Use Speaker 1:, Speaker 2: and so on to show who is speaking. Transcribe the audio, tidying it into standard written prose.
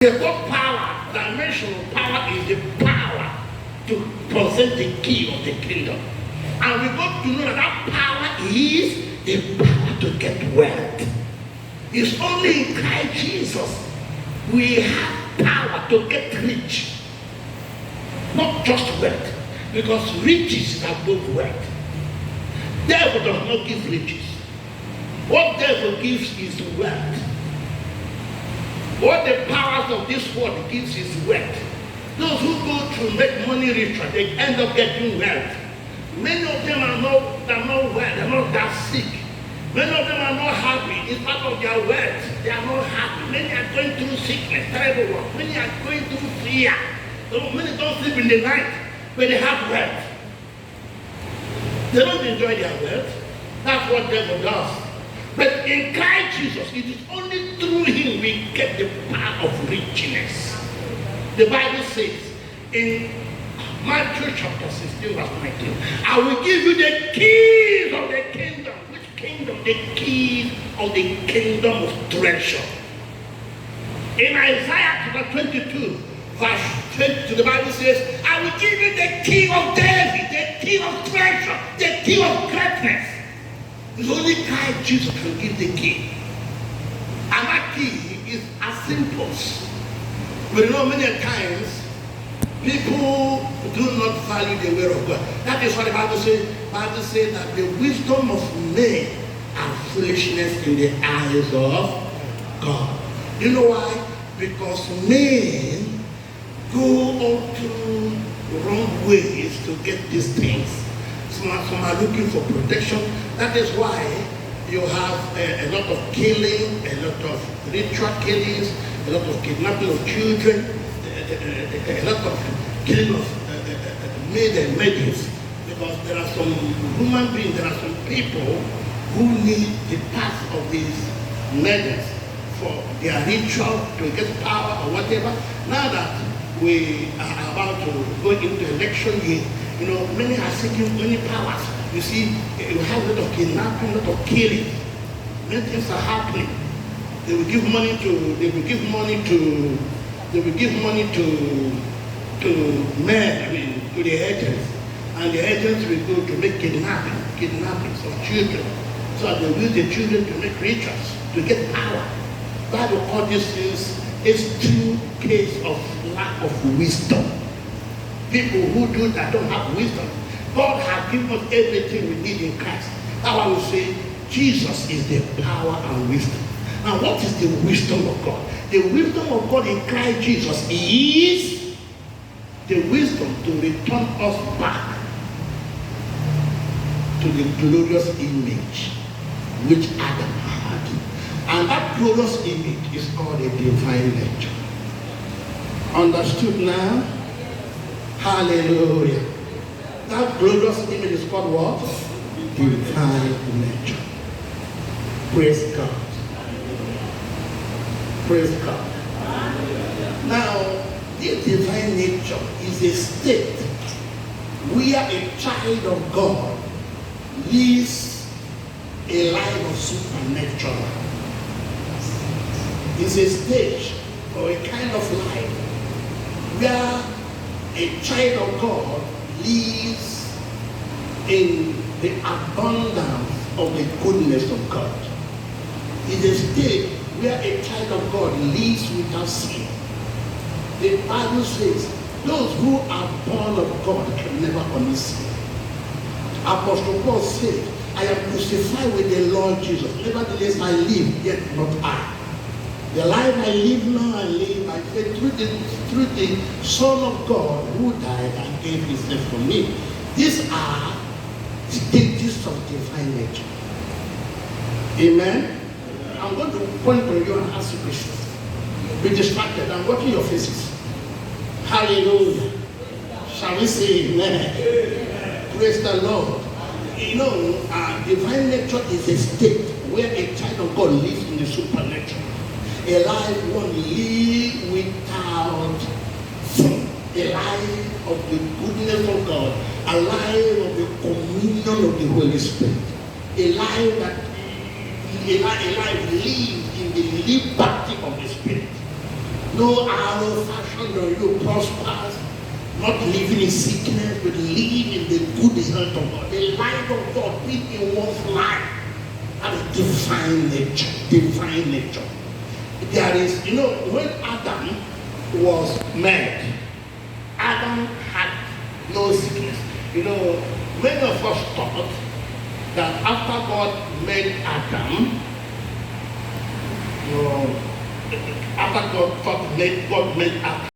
Speaker 1: The God power, dimensional power, is the power to possess the key of the kingdom. And we got to know that that power is the power to get wealth. It's only in Christ Jesus we have power to get rich. Not just wealth. Because riches is above wealth. Devil does not give riches. What devil gives is wealth. What the powers of this world gives is wealth. Those who go to make money richer, they end up getting wealth. Many of them are not well, they're not that sick. Many of them are not happy. It's part of their wealth. They are not happy. Many are going through sickness, terrible work. Many are going through fear. Many don't sleep in the night, but they have wealth. They don't enjoy their wealth. That's what devil does. But in Christ Jesus, it is only through him we get the power of richness. The Bible says in Matthew chapter 16, verse 19, I will give you the keys of the kingdom. Which kingdom? The keys of the kingdom of treasure. In Isaiah chapter 22, verse 20, the Bible says, I will give you the key of David, the key of treasure, the key of greatness. It's only Christ Jesus can give the key. And that key is as simple. But you know, many times, people do not value the word of God. That is what the Bible says. The Bible says that the wisdom of men are foolishness in the eyes of God. You know why? Because men go on to wrong ways to get these things. Some are looking for protection. That is why you have a lot of killing, a lot of ritual killings, a lot of kidnapping of children, a lot of killing of maids and maidens. Because there are some human beings, there are some people who need the path of these maidens for their ritual to get power or whatever. Now that we are about to go into election year, you know, many are seeking many powers. You see, you have a lot of kidnapping, a lot of killing. Many things are happening. They will give money to men, to the agents. And the agents will go to make kidnappings of children. So they will use the children to make rituals, to get power. Bible all these things is true case of lack of wisdom. People who do that don't have wisdom. God has given us everything we need in Christ. That's why we say Jesus is the power and wisdom. And what is the wisdom of God? The wisdom of God in Christ Jesus is the wisdom to return us back to the glorious image which Adam had. And that glorious image is called a divine nature. Understood now? Hallelujah. That glorious image is called what? Divine nature. Praise God. Praise God. Now, this divine nature is a state where a child of God lives a life of supernatural. It's a stage or a kind of life where a child of God lives in the abundance of the goodness of God. It's a state where a child of God lives without sin. The Bible says, those who are born of God can never commit sin. Apostle Paul said, I am crucified with the Lord Jesus. Nevertheless, I live, yet not I. The life I live now, I live by faith through the Son of God who died and gave himself for me. These are stages of divine nature. Amen? I'm going to point to you and ask you questions. Be distracted. I'm watching your faces. Hallelujah. Shall we say amen? Amen. Praise the Lord. You know, divine nature is a state where a child of God lives in the supernatural. A life one live without sin. A life of the goodness of God. A life of the communion of the Holy Spirit. A life lived in the liberty of the Spirit. no arrow fashioned on you prospers, not living in sickness, but living in the good health of God. The light of God being in one's life has a divine nature. Divine nature. There is, when Adam was made, Adam had no sickness. Many of us thought that after God made Adam, after God made Adam